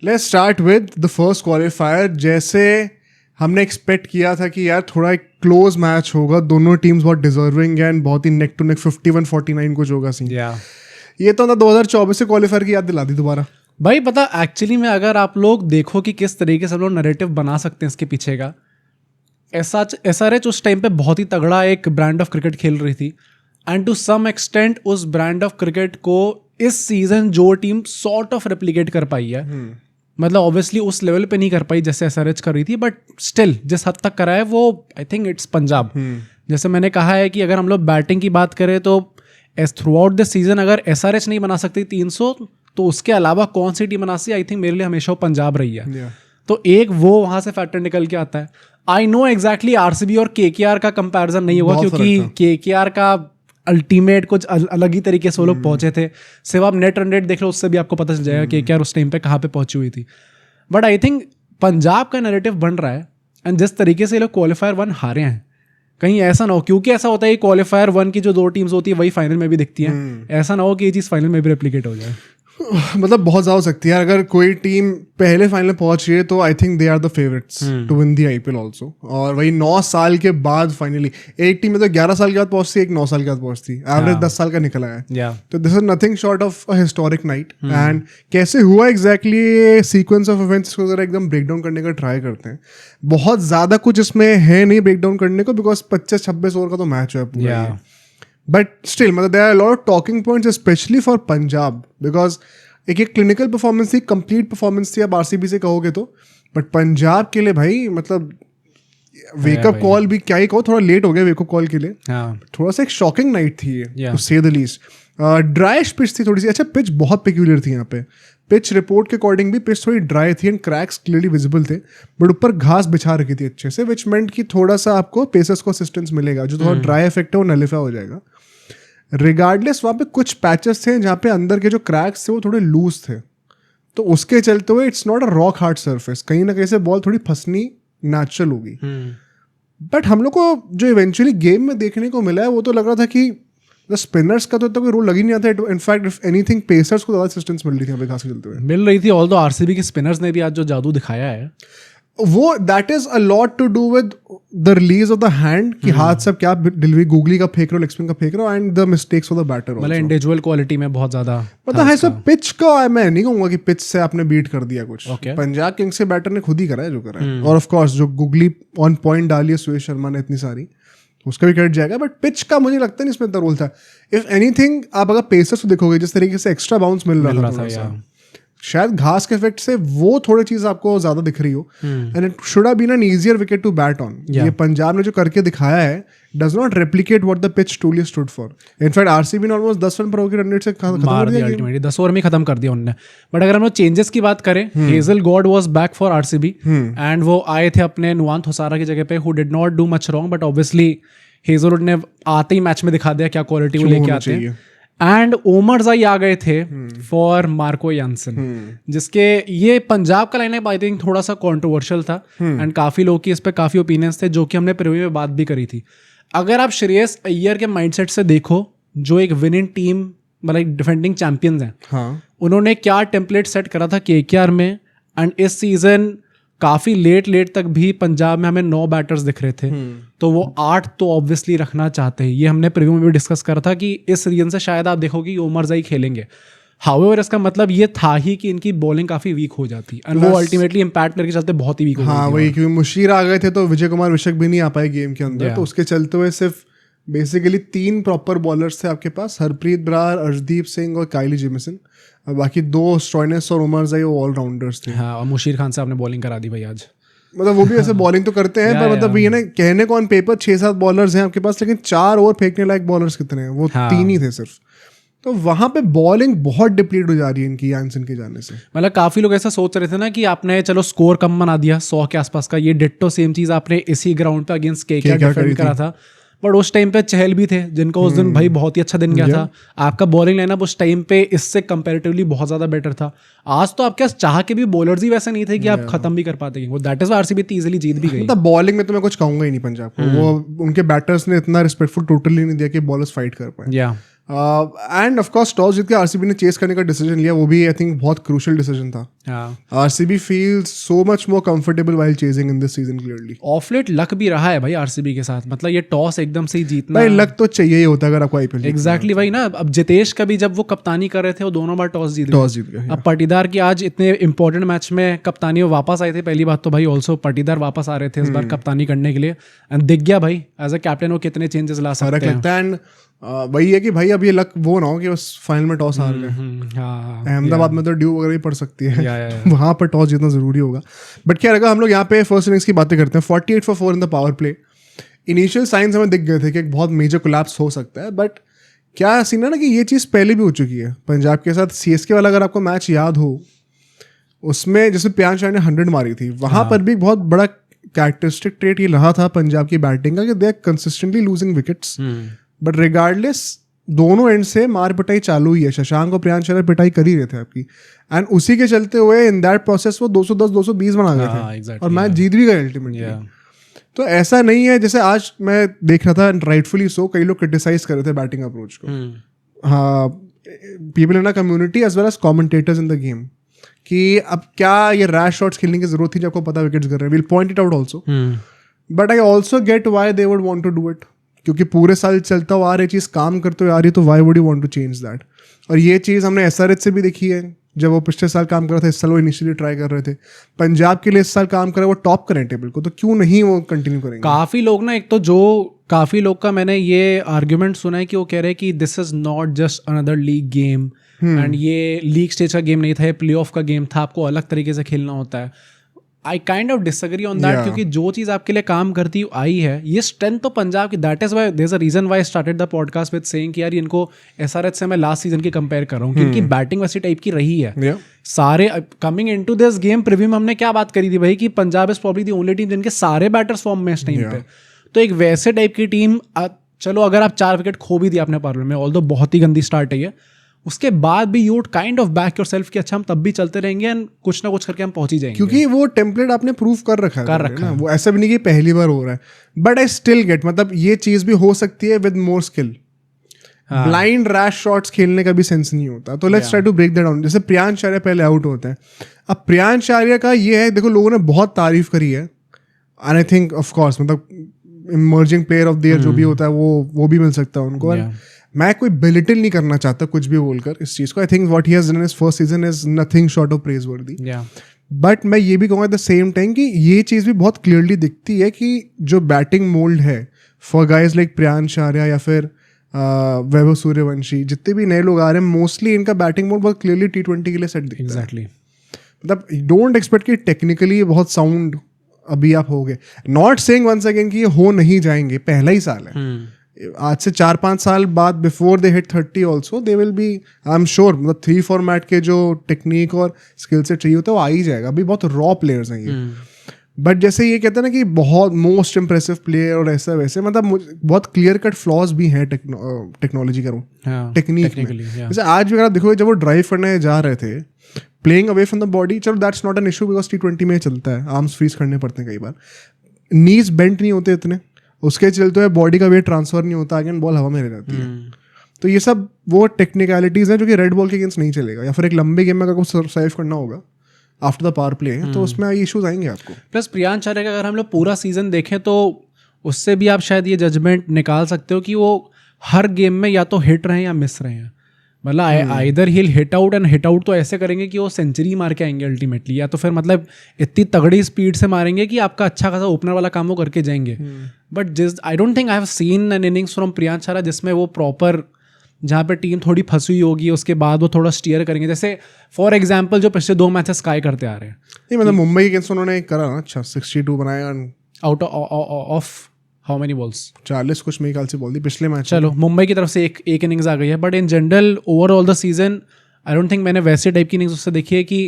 Let's start with the first qualifier. जैसे हमने expect किया था कि यार थोड़ा एक क्लोज मैच होगा, दोनों टीम्स बहुत डिजर्विंग है एंड बहुत ही नेक टू नेक 51-49 कुछ होगा सीन. ये तो 2024 से क्वालिफायर की याद दिला दी दोबारा भाई. पता एक्चुअली में अगर आप लोग देखो कि किस तरीके से हम लोग नैरेटिव बना सकते हैं इसके पीछे का, SRH उस टाइम पे बहुत ही तगड़ा एक ब्रांड ऑफ क्रिकेट खेल रही थी एंड टू सम एक्सटेंट उस ब्रांड ऑफ क्रिकेट को इस सीजन जो टीम सॉर्ट ऑफ रेप्लिकेट कर पाई है, मतलब ऑब्वियसली उस लेवल पे नहीं कर पाई जैसे SRH कर रही थी, बट स्टिल जिस हद तक करा है वो आई थिंक इट्स पंजाब. जैसे मैंने कहा है कि अगर हम लोग बैटिंग की बात करें तो थ्रू आउट द सीजन अगर SRH नहीं बना सकती 300 तो उसके अलावा कौन सी टीम बना सकती, आई थिंक मेरे लिए हमेशा वो पंजाब रही है. तो एक वो वहां से फैक्टर निकल के आता है. आई नो एग्जैक्टली RCB और KKR का कंपैरिजन नहीं होगा क्योंकि KKR का अल्टीमेट कुछ अलग ही तरीके से वो लोग पहुंचे थे. सिर्फ आप नेट रन रेट देख लो उससे भी आपको पता चल जाएगा कि KKR उस टाइम पे कहाँ पे पहुंची हुई थी. बट आई थिंक पंजाब का नैरेटिव बन रहा है एंड जिस तरीके से ये लोग क्वालिफायर 1 हारे हैं, कहीं ऐसा ना हो, क्योंकि ऐसा होता है कि क्वालिफायर 1 की जो 2 टीम्स होती है वही फाइनल में भी दिखती हैं, ऐसा ना हो कि ये चीज़ फाइनल में भी रेप्लिकेट हो जाए. मतलब बहुत ज़्यादा हो सकती है. अगर कोई टीम पहले फाइनल पहुंच रही है तो I think they are the favourites to win the IPL also. और वही 9 साल के बाद फाइनली एक टीम में तो 11 साल के बाद पहुंचती है, एक 9 साल के बाद पहुंचती है, एवरेज 10 साल का निकला है. तो this is nothing short of a historic night. And कैसे हुआ एग्जैक्टली सीक्वेंस ऑफ इवेंट्स को अगर एकदम ब्रेक डाउन करने का ट्राई करते हैं, बहुत ज़्यादा कुछ इसमें है नहीं ब्रेक डाउन करने को, बिकॉज 25-26 ओवर का तो मैच है पूरा. बट स्टिल मतलब there are lot of talking points specially for Punjab, because एक क्लिनिकल परफॉर्मेंस थी, कंप्लीट परफॉर्मेंस थी, आप RCB से कहोगे तो. बट पंजाब के लिए भाई मतलब वेकअप कॉल भी क्या ही कहो, थोड़ा लेट हो गया वेकअप कॉल के लिए. थोड़ा सा एक शॉकिंग नाइट थी ये, टू से द लीस्ट. ड्राइश पिच थी थोड़ी सी. अच्छा, पिच बहुत पेक्यूलियर थी यहाँ पे. पिच रिपोर्ट के अकॉर्डिंग भी पिच थोड़ी ड्राई थी एंड क्रैक्स क्लियरली विजिबल थे, बट ऊपर घास बिछा रखी थी अच्छे से, विच मेंट कि थोड़ा सा आपको पेसर्स को असिस्टेंस मिलेगा. जो थोड़ा ड्राई इफेक्ट है वो नलिफाई हो जाएगा. रिगार्डलेस वहाँ पे कुछ पैचेस थे जहाँ पे अंदर के जो क्रैक्स थे वो थोड़े लूज थे, तो उसके चलते हुए it's not a rock hard surface, कहीं ना कहीं से बॉल थोड़ी फंसनी नेचुरल होगी. बट हम लोग को जो इवेंचुअली गेम में देखने को मिला है वो तो लग रहा था कि स्पिनर्स का तो कोई रोल लग ही नहीं आता. इनफैक्ट इफ एनीथिंग पेसर्स को ज़्यादा असिस्टेंस मिल रही थी घास के चलते हुए. मिल रही थी. ऑल्दो RCB के स्पिनर्स ने भी आज जो जादू दिखाया है वो that is a lot to do with the release of the hand कि हाथ सब क्या डिलीवरी गूगली का फेंक रहे हो, लेग स्पिन का फेंक रहे हो, and the mistakes of the batter. मतलब इंडिविजुअल क्वालिटी में बहुत ज्यादा मतलब है सब. पिच का मैं नहीं कहूंगा कि पिच से आपने बीट कर दिया कुछ. पंजाब किंग्स के बैटर ने खुद ही करा है जो करा है. और ऑफ कोर्स जो गूगली ऑन पॉइंट डाली है सुरेश शर्मा ने इतनी सारी, उसका भी क्रेडिट जाएगा. बट पिच का मुझे लगता नहीं इसमें इतना रोल था. इफ एनीथिंग आप अगर पेसर्स को देखोगे जिस तरीके से एक्स्ट्रा बाउंस मिल रहा था, शायद घास के इफेक्ट से वो थोड़ी चीज आपको ज्यादा दिख रही हो. And it should have been an easier wicket to bat on. ये पंजाब ने जो करके दिखाया है does not replicate what the pitch truly stood for. In fact RCB ने ऑलमोस्ट 10 रन पर ओवर के रन रेट से खत्म कर दिया. अल्टीमेटली 10 ओवर में खत्म कर दिया उन्होंने. बट अगर हम लोग चेंजेस की बात करें, hazel God was back for RCB and वो आए थे अपने नुआंत हुसारा की जगह पे, who did not do much wrong, but obviously Hazlewood ने आते ही मैच में दिखा दिया क्या क्वालिटी वो लेके आते हैं. एंड ओमरजाई आ गए थे फॉर मार्को यानसन, जिसके ये पंजाब का लाइनअप आई थिंक थोड़ा सा कंट्रोवर्शियल था एंड काफी लोग की इस पे काफी ओपिनियंस थे, जो कि हमने प्रीव्यू में बात भी करी थी. अगर आप श्रेयस अय्यर के माइंडसेट से देखो, जो एक विनिंग टीम मतलब डिफेंडिंग चैंपियंस हैं, उन्होंने क्या टेम्पलेट सेट करा था KKR में, एंड इस सीजन काफ़ी लेट तक भी पंजाब में हमें 9 बैटर्स दिख रहे थे, तो वो 8 तो ऑब्वियसली रखना चाहते हैं. ये हमने प्रीव्यू में भी डिस्कस करा था कि इस रीजन से शायद आप देखोगे कि ओमरजाई खेलेंगे. हाउएवर इसका मतलब ये था ही कि इनकी बॉलिंग काफ़ी वीक हो जाती है, वो अल्टीमेटली इम्पैक्ट करके चलते बहुत ही वीक हो गई. हाँ वही, क्योंकि मुशीर आ गए थे तो विजय कुमार विशक भी नहीं आ पाए गेम के अंदर, तो उसके चलते हुए सिर्फ बेसिकली 3 प्रॉपर बॉलर्स थे आपके पास, हरप्रीत बरार, अर्शदीप सिंह और काइली जेमिसन. बाकी 2 स्टॉइनिस और उमरजाई वो ऑलराउंडर्स थे. हाँ, और मुशीर खान से आपने बॉलिंग करा दी भाई आज. मतलब वो भी ऐसे बॉलिंग तो करते हैं पर मतलब ये ना कहने को ऑन पेपर 6-7 बॉलर्स हैं आपके पास, लेकिन 4 ओवर फेंकने लायक बॉलर्स कितने हैं? वो 3 ही थे सिर्फ. तो वहां पे बॉलिंग बहुत डिप्लीट हो जा रही है इनकी यानसन के जाने से. मतलब काफी लोग ऐसा सोच रहे थे ना कि आपने चलो स्कोर कम बना दिया 100 के आसपास का, ये डिट्टो सेम चीज आपने इसी ग्राउंड पे अगेंस्ट KKR डिफेंड करा था. बट उस टाइम पे चहल भी थे जिनका उस दिन भाई बहुत ही अच्छा दिन गया था. आपका बॉलिंग लाइनअप उस टाइम पे इससे कंपैरेटिवली बहुत ज्यादा बेटर था. आज तो आपके चाह के भी बॉलर्स ही वैसे नहीं थे कि आप खत्म भी कर पाते. वो दैट इज RCB इजीली जीत भी गई. मतलब बॉलिंग में तो मैं कुछ कहूंगा ही नहीं पंजाब को. वो उनके बैटर्स ने इतना रिस्पेक्टफुल टोटली नहीं दिया कि बॉलर्स फाइट कर पाए. एंड ऑफ कोर्स टॉस जीत के आरसीबी ने चेस करने का डिसीजन लिया, वो भी आई थिंक बहुत क्रूशियल डिसीजन था. RCB feels so much more comfortable while chasing in this season clearly. Of late luck भी रहा है भाई आरसीबी के साथ, मतलब ये टॉस एकदम से ही जीतना. भाई लक तो चाहिए ही होता है अगर आपको आईपीएल. एग्जैक्टली भाई ना. अब जितेश का भी जब वो कप्तानी कर रहे थे वो दोनों बार टॉस जीत गए. अब पाटीदार की आज इतने इंपॉर्टेंट मैच में कप्तानी में वापस आए थे. पहली बात तो भाई ऑल्सो पाटीदार वापस आ रहे थे इस बार कप्तानी करने के लिए, एंड दिख गया भाई एज अ कैप्टन वो कितने चेंजेस ला सकते हैं. लगता है वही है कि भाई अब ये लक वो ना हो कि बस फाइनल में टॉस हार गए. अहमदाबाद में तो ड्यू वगैरह ही पड़ सकती है, वहां पर टॉस जीतना जरूरी होगा. बट क्या अगर हम लोग यहाँ पे फर्स्ट इनिंग्स की बातें करते हैं, 48 for 4 in the power play. Initial science हमें दिख गए थे कि एक बहुत मेजर कोलैप्स हो सकता है, बट क्या सीन है ना कि ये चीज़ पहले भी हो चुकी है पंजाब के साथ. सीएसके वाला अगर आपको मैच याद हो, उसमें जैसे प्रियांश ने 100 मारी थी, वहां पर भी बहुत बड़ा कैरेक्टरिस्टिक ट्रेट ये रहा था पंजाब की बैटिंग का कि they are consistently losing wickets. But regardless दोनों एंड से मार पिटाई चालू ही है. शशांक और प्रियांश पिटाई कर ही रहे थे आपकी, एंड उसी के चलते हुए इन दैट प्रोसेस वो 210 220 बना गए थे और मैच जीत भी गए अल्टीमेटली. तो ऐसा नहीं है जैसे आज मैं देख रहा था, राइटफुली सो, कई लोग क्रिटिसाइज कर रहे थे बैटिंग अप्रोच को. हाँ, people in a community as well as commentators in the game, कि अब क्या ये रैश शॉट्स खेलने की जरूरत थी जब आपको पता विकेट्स गिर रहे हैं. Will point it out also, but I also get why they would want to do it, क्योंकि पूरे साल चलता हुआ आ रही चीज़ काम करते हुए आ रही है, तो why would you want to change that. और ये चीज़ हमने एसआरएच से भी देखी है, जब वो पिछले साल काम कर रहे थे, इस साल वो इनिशियली ट्राई कर रहे थे. पंजाब के लिए इस साल काम करे, वो टॉप करें टेबल को, तो क्यों नहीं वो कंटिन्यू करेंगे. काफ़ी लोग ना, एक तो जो काफ़ी लोग का मैंने ये आर्ग्यूमेंट सुना है कि वो कह रहे हैं कि this is not just another league game, and ये लीग स्टेज का गेम नहीं था, ये प्ले ऑफ का गेम था, आपको अलग तरीके से खेलना होता है. I kind of disagree on that, क्योंकि जो चीज़ आपके लिए काम करती आई है, ये स्ट्रेंथ तो पंजाब की. That is why there is a reason why started the podcast with saying कि यार इनको एसआरएच से मैं लास्ट सीजन की कंपेयर कर रहा हूँ, क्योंकि बैटिंग वैसी टाइप की रही है. सारे coming into this game preview में हमने क्या बात करी थी भाई, कि Punjab is probably the only team जिनके सारे बैटर्स फॉर्म में इस टाइम पे. तो एक वैसे टाइप की टीम, चलो अगर आप 4 विकेट खो भी दिया अपने पार्लर में, ऑल्दो बहुत ही गंदी स्टार्ट है ये, उसके बाद भी you would kind of back yourself कि अच्छा हम तब भी चलते रहेंगे एंड कुछ ना कुछ करके हम पहुंच ही जाएंगे, क्योंकि वो टेम्पलेट आपने प्रूव कर रखा है. वो ऐसा भी नहीं कि पहली बार हो रहा है. बट आई स्टिल गेट, मतलब ये चीज भी हो सकती है with more skill. Blind rash shots खेलने का भी सेंस नहीं होता. तो let's try to break that down. जैसे प्रियांश आर्या पहले आउट होते हैं. अब प्रियांश आर्या का ये है, देखो लोगों ने बहुत तारीफ करी है, and I think of course मतलब emerging player of the year जो भी होता है वो भी मिल सकता है उनको. मैं कोई बिलिटिल नहीं करना चाहता कुछ भी बोलकर इस चीज़ को. I think what he has done in his first season is nothing short of प्रेजवर्दी. But मैं ये भी कहूँगा एट द सेम टाइम कि ये चीज़ भी बहुत क्लियरली दिखती है कि जो बैटिंग मोल्ड है for guys like Priyansh Arya या फिर वैभव सूर्यवंशी, जितने भी नए लोग आ रहे हैं, मोस्टली इनका बैटिंग मोल्ड बहुत क्लियरली T20 के लिए सेट दिखता है. एग्जैक्टली. मतलब डोंट एक्सपेक्ट कि टेक्निकली बहुत साउंड अभी आप हो गए. नॉट सेइंग वंस अगेन कि ये हो नहीं जाएंगे, पहला ही साल है. आज से 4-5 साल बाद before they hit 30 also they will be, I am sure, मतलब 3 फॉर्मेट के जो टेक्निक और स्किल से चाहिए होता है वो आ ही जाएगा. अभी बहुत रॉ प्लेयर्स हैं ये. बट जैसे ये कहते हैं ना कि बहुत मोस्ट इम्प्रेसिव प्लेयर और ऐसा वैसे, मतलब बहुत क्लियर कट फ्लॉज भी हैं टेक्नोलॉजी का, टेक्निक में. जैसे आज भी अगर देखो, जब वो ड्राइव करने जा रहे थे, playing away from the body, चलो that's not an issue because T20 में चलता है, आर्म्स फ्रीज करने पड़ते हैं कई बार, नीज बेंट नहीं होते इतने, उसके चलते हुए बॉडी का वेट ट्रांसफर नहीं होता, अगेन बॉल हवा में रह जाती है. तो ये सब वो टेक्निकलिटीज हैं जो कि रेड बॉल के अगेंस्ट नहीं चलेगा. या फिर एक लंबे गेम में अगर कुछ सर्वाइव करना होगा आफ्टर द पावर प्ले, तो उसमें इश्यूज आएंगे आपको. प्लस प्रियांश आर्या का अगर हम लोग पूरा सीजन देखें तो उससे भी आप शायद ये जजमेंट निकाल सकते हो कि वो हर गेम में या तो हिट रहे हैं या मिस रहे हैं. मतलब either he hit out, and hit out तो ऐसे करेंगे कि वो सेंचुरी मार के आएंगे अल्टीमेटली, या तो फिर मतलब इतनी तगड़ी स्पीड से मारेंगे कि आपका अच्छा खासा ओपनर वाला काम वो करके जाएंगे. But I don't think I have seen an innings from Priyansh Arya जिसमें वो प्रॉपर, जहाँ पे टीम थोड़ी फंसी हुई होगी, उसके बाद वो थोड़ा स्टीयर करेंगे. जैसे फॉर एग्जाम्पल जो पिछले 2 मैचेस स्काई करते आ रहे हैं. नहीं मतलब मुंबई के अगेंस्ट उन्होंने करा ना, अच्छा 62 बनाया out of how many balls, 40 कुछ मेरे ख्याल से बोल दी पिछले मैच. चलो मुंबई की तरफ से एक इनिंग्स आ गई है, but in general overall the season I don't think मैंने वैसे टाइप की इनिंग्स उससे देखी है कि,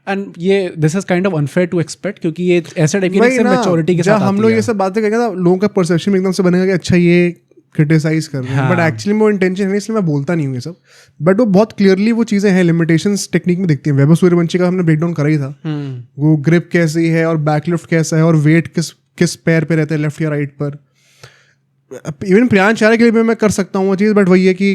एंड ये this is kind of unfair to expect, क्योंकि ये ऐसे टाइप की मैच्योरिटी के साथ हम लोग ये सब बातें करेंगे ना, लोगों का परसेप्शन एकदम से बनेगा कि अच्छा ये क्रिटिसाइज कर रहे हैं, बट एक्चुअली वो इंटेंशन है, इसलिए मैं बोलता नहीं हूँ ये सब. बट वो बहुत क्लियरली वो चीज़ें हैं, लिमिटेशंस टेक्निक में दिखती हैं. वैभव सूर्यवंशी का हमने ब्रेकडाउन करा ही था. वो ग्रिप कैसी है और बैकलिफ्ट कैसा है और वेट किस पैर पे रहता है, लेफ्ट या राइट पर. इवन प्रियांश आर्या के लिए भी मैं कर सकता हूँ वो चीज़, बट वही है कि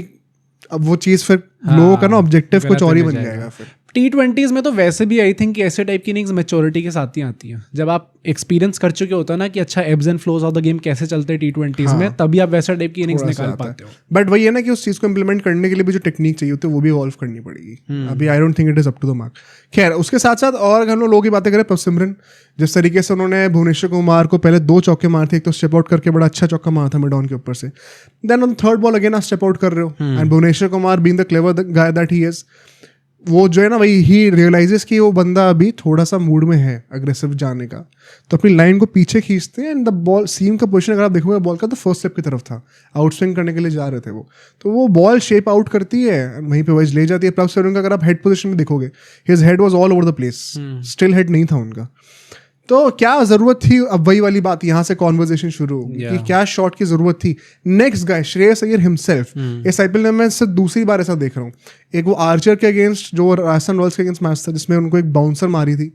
अब वो चीज़ फिर लोगों का ना ऑब्जेक्टिव कुछ और ही बन जाएगा फिर। T20s में तो वैसे भी आई थिंक ऐसे टाइप की इनिंग्स मैच्योरिटी के साथ ही आती हैं। जब आप एक्सपीरियंस कर चुके होता है ना कि अच्छा abs and flows of the game कैसे चलते हैं T20s में, तभी आप वैसा टाइप की इनिंग्स निकाल पाते हो। बट वही है ना कि उस चीज़ को इम्प्लीमेंट करने के लिए भी जो टेक्निक चाहिए होती है वो भी इवॉल्व करनी पड़ेगी। अभी I don't think it is up to the mark. खैर उसके साथ साथ और अगर हम लोगों की बातें करें, सिमरन जिस तरीके से उन्होंने भुवनेश्वर कुमार को पहले 2 चौके मारे थे, एक तो स्टेप आउट करके बड़ा अच्छा चौका मारा था मिड ऑन के ऊपर से, then on third ball again आप स्टेप आउट कर रहे हो and Bhuvneshwar Kumar being the clever guy that he is, वो जो है ना वही ही रियलाइजेस कि वो बंदा अभी थोड़ा सा मूड में है अग्रेसिव जाने का, तो अपनी लाइन को पीछे खींचते हैं एंड द बॉल सीम का पोजीशन अगर आप देखोगे बॉल का तो फर्स्ट स्टेप की तरफ था, आउट स्विंग करने के लिए जा रहे थे वो, तो वो बॉल शेप आउट करती है वहीं पे वाइज ले जाती है। प्लस का अगर आप हेड पोजीशन में देखोगे his head was all over the place, still head नहीं था उनका। तो क्या जरूरत थी, अब वही वाली बात यहाँ से कॉन्वर्जेशन शुरू होगी कि क्या शॉट की जरूरत थी। नेक्स्ट गाय श्रेयस अय्यर हिमसेल्फ, इस आईपीएल में मैं इससे दूसरी बार ऐसा देख रहा हूँ। एक वो आर्चर के अगेंस्ट जो राजस्थान रॉयल्स के अगेंस्ट मैच था जिसमें उनको एक बाउंसर मारी थी,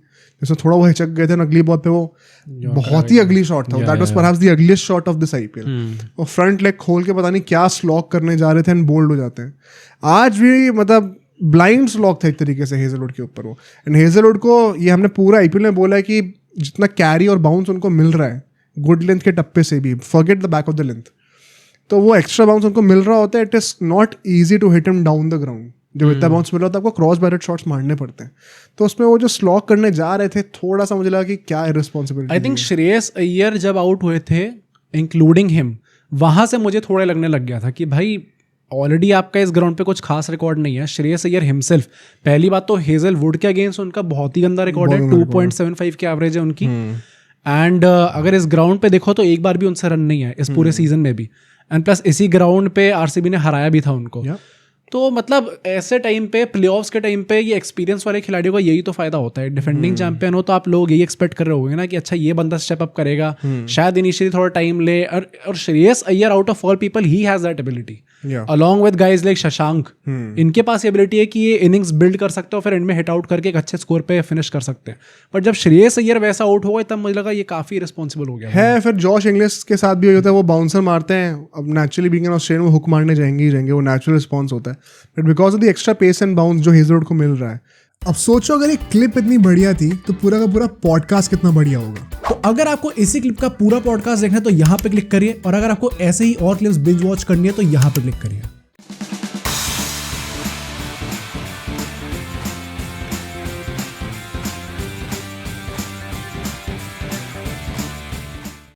जिसमें थोड़ा वो हिचक गए थे, अगली बॉल पे वो बहुत ही अगली शॉट था, that was perhaps the ugliest shot of this IPL. वो फ्रंट लेग खोल के पता नहीं क्या स्लॉक करने जा रहे थे एंड बोल्ड हो जाते हैं। आज भी मतलब ब्लाइंड स्लॉक था एक तरीके से हेजलवुड के ऊपर वो, एंड हेजलवुड को ये हमने पूरा आईपीएल में बोला है कि जितना कैरी और बाउंस उनको मिल रहा है गुड लेंथ के टप्पे से भी, forget the back of the length, तो वो एक्स्ट्रा बाउंस उनको मिल रहा होता है, it is not easy to hit him down the ground. जब इतना बाउंस मिल रहा होता है आपको क्रॉस बैरेट शॉट्स मारने पड़ते हैं, तो उसमें वो जो स्लॉक करने जा रहे थे थोड़ा सा मुझे लगा कि क्या इररिस्पॉन्सिबिलिटी। आई थिंक श्रेयस अय्यर जब आउट हुए थे इंक्लूडिंग हिम, वहां से मुझे थोड़ा लगने लग गया था कि भाई ऑलरेडी आपका इस ग्राउंड पे कुछ खास रिकॉर्ड नहीं है। श्रेयस अय्यर हिमसेल्फ, पहली बात तो हेजलवुड के अगेंस्ट उनका बहुत ही गंदा रिकॉर्ड है, 2.75 की एवरेज है उनकी, एंड अगर इस ग्राउंड पे देखो तो एक बार भी उनसे रन नहीं है इस पूरे सीजन में भी, एंड प्लस इसी ग्राउंड पे आरसीबी ने हराया भी था उनको। तो मतलब ऐसे टाइम पे प्लेऑफ्स के टाइम पे ये एक्सपीरियंस वाले खिलाड़ियों का यही तो फायदा होता है। डिफेंडिंग चैंपियन हो तो आप लोग यही एक्सपेक्ट कर रहे होंगे ना कि अच्छा ये बंदा स्टेप अप करेगा, शायद इनिशियली थोड़ा टाइम ले, और Shreyas Iyer out of all people he has that ability along with guys like Shashank. इनके पास एबिलिटी है कि ये इनिंग्स बिल्ड कर सकते हो, फिर इनमें हिट आउट करके एक अच्छे स्कोर पे फिनिश कर सकते हैं। बट जब श्रेयस अय्यर वैसा आउट हो गए तब मुझे लगा ये काफी रिस्पॉन्सिबल हो गया है। फिर जॉश इंग्लिश के साथ भी होता है, वो बाउंसर मारते हैं, अब नेचुरली बीइंग एन ऑस्ट्रेलियन वो हुक मारने जाएंगे ही जाएंगे, वो नेचुरल रिस्पॉन्स होता है, but because of the extra pace and bounce जो हेजलवुड को मिल रहा है। अब सोचो अगर एक क्लिप इतनी बढ़िया थी तो पूरा का पूरा पॉडकास्ट कितना बढ़िया होगा। तो अगर आपको इसी क्लिप का पूरा पॉडकास्ट देखना है तो यहाँ पे क्लिक करिए, और अगर आपको ऐसे ही और क्लिप्स बिंज वॉच करनी है तो यहाँ पे क्लिक करिए।